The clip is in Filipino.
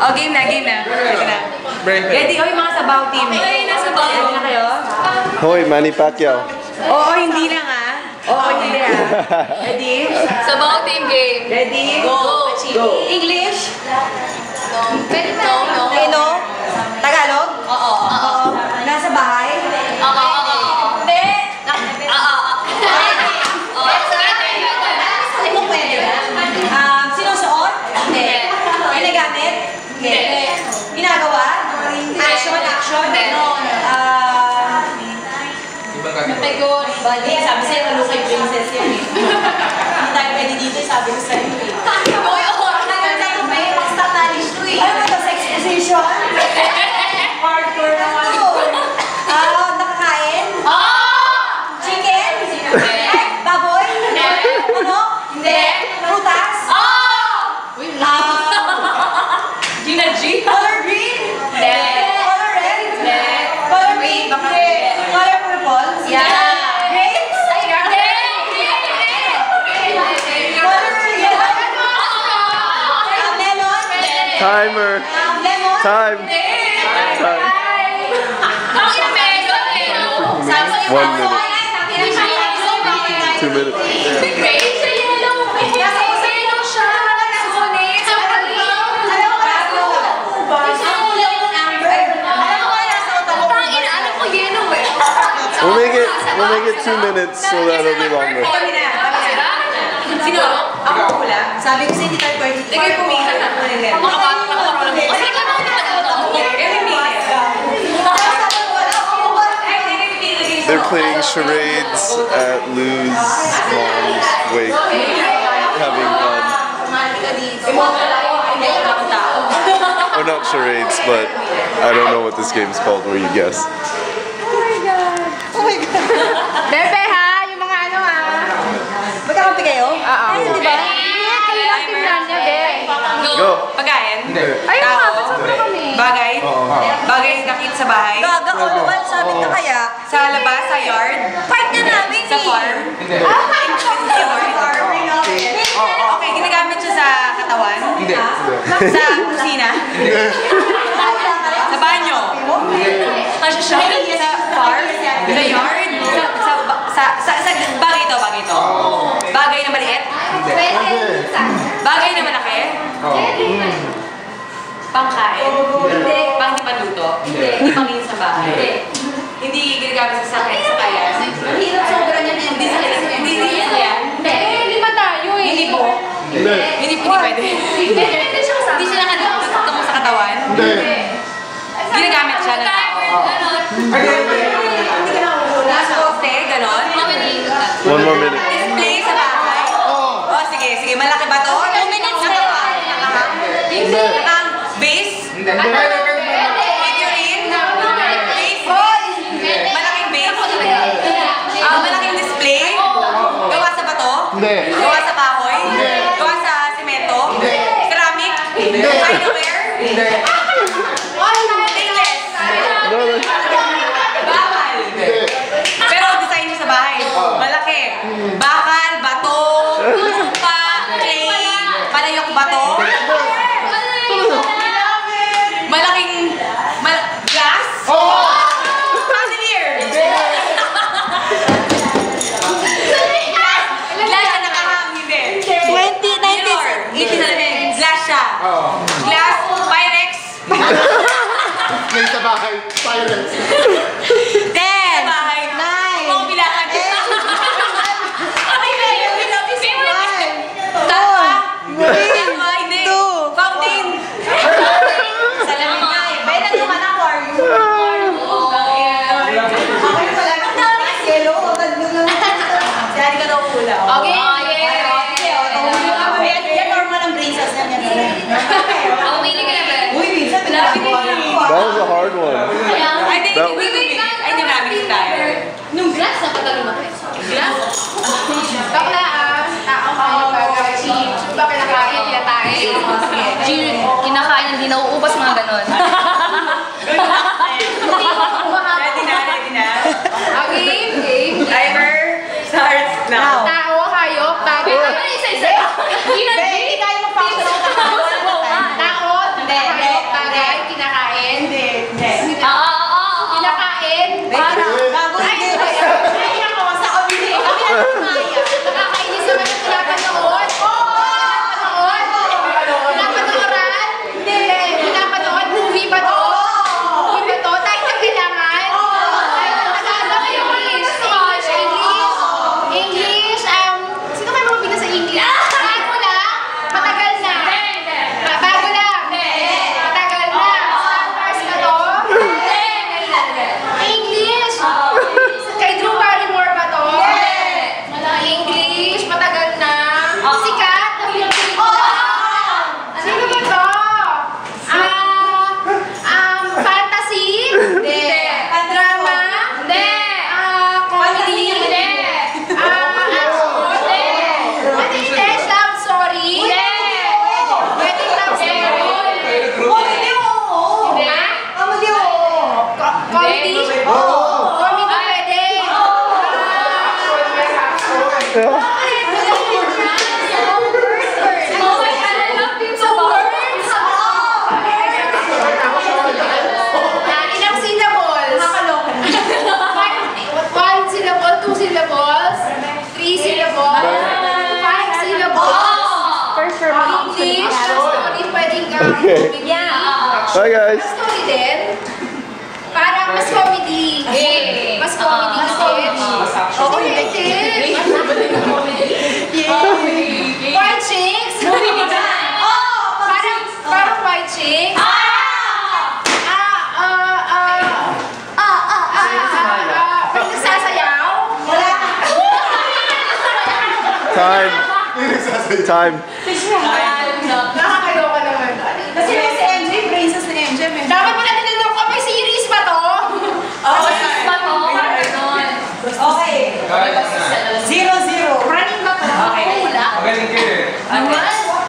Oh, game na. Ready? Oh, yung mga sabaw team. Okay, nasa sabaw. Ready na kayo? Hoy, Manny Pacquiao. Oo, hindi lang ah. Oo, hindi lang. Ready? Sabaw team game. Ready? Go. English? Pwede no. Hello? Tagalog? Oo. Nasa bahay? Oo. Hindi. Ano pwede? Sinusuot? Hindi. Ginagamit? Hindi. Ginagawa? Action? Matagon. Bali, sabi sa'yo, malukay princess yan eh. Hindi tayo pwede dito, sabi ko sa'yo eh. Basta knowledge to eh. Ano ba ito? Sex position? Hardcore naman. Nakakain? Chicken? Baboy? Ano? Hindi. Prutas? Gina G? Color green? Hindi. Color red? Hindi. Color pink? Hindi. Color purple? Yeah. Grapes? Color yellow? Melon? Timer. Lemon? Time. Time. 1 minute. 2 minutes. We'll make it 2 minutes so that it'll be longer. Sino? Ako pula. Sabi ko sa hindi tayo pwede. Lagay pumila na. They're playing charades at Lou's mom's wake, having fun. Or not charades, but I don't know what this game's called where you guess. Bebe ha, yung mga ano ha. Magkakampi kayo? Oo. Di ba? Kayo lang timlan niya, be. Go! Pagkain? Ayun nga, ba't sobra kami? Bagay? Bagay nakit sa bahay? Gaga, all one, sabi ka kaya? Sa labas, sa yard? Part na namin Sa farm? Okay, ginagamit siya sa katawan? Hindi. Sa kusina? Sa banyo? Sa farm? Sa yard? Sa bagay ito? Bagay na maliit? Bagay na malaki? Pangkain? Pang di panluto? Hindi pangin sa bahay? Hindi ginagamit sa kaya? Hirap sobra niya. Hindi sa kaya? Hindi pa tayo eh. Hindi po? Hindi pwede? Hindi siya Nakatutong sa katawan? Ginagamit siya ng tao? Nasa poste? Ganon? 1 more minute. Display sa bahay? Oh, sige. Malaki ba to? 2 minutes na. Nakang base? Figurine? Base? Malaking base? Malaking display? Gawa sa bato? Gawa sa kahoy? Gawa sa semento? Ceramic? Dineware? Stainless? Bakal? Pero design niyo sa bahay? Malaki? Bakal? Bato? Lupa? Clay? Palayok bato? Malaking... glass? Chandelier? Glass na nakahang, hindi. 1897. Glass siya. Glass, Pyrex. Play sa bahay. Silence. 10. Bahay. 9. Mga bilangan. Okay, Mayo. We love you so much. Tawa. Hindi. Fountain. Salamin nga eh. Bailan yung anak ko. Okay pala. Ang dami kasi yellow. Siyari ka daw ulaw. Okay. Yan normal ang princess na niya. Ang pili ka na ba? Uy, minsan pinagawa niya. That was a hard one. I think hindi namin tayo. Nung glass na patalumaki. Glass? Bakla tao kayo bagay. Bakla kinakain, kinakain. Kinakain, hindi nauubos mga ganon. Ready na. Okay. Timer starts now. Tao, hayop, bagay. Ano isa-isa? Hindi tayo mag-function. Tao, Hindi. Okay. Yeah. Bye guys. Mas comedy din. Parang mas comedy. Mas comedy. Oo, hindi din. White chicks. Parang white chicks. May nagsasayaw. Time. Time. Nakakaloka naman. Kasi si MJ, princess na MJ. Dapat pala tinanong ko, may series ba to? Okay. 0-0. Running ba to? Okay. Wala. Magaling kayo eh.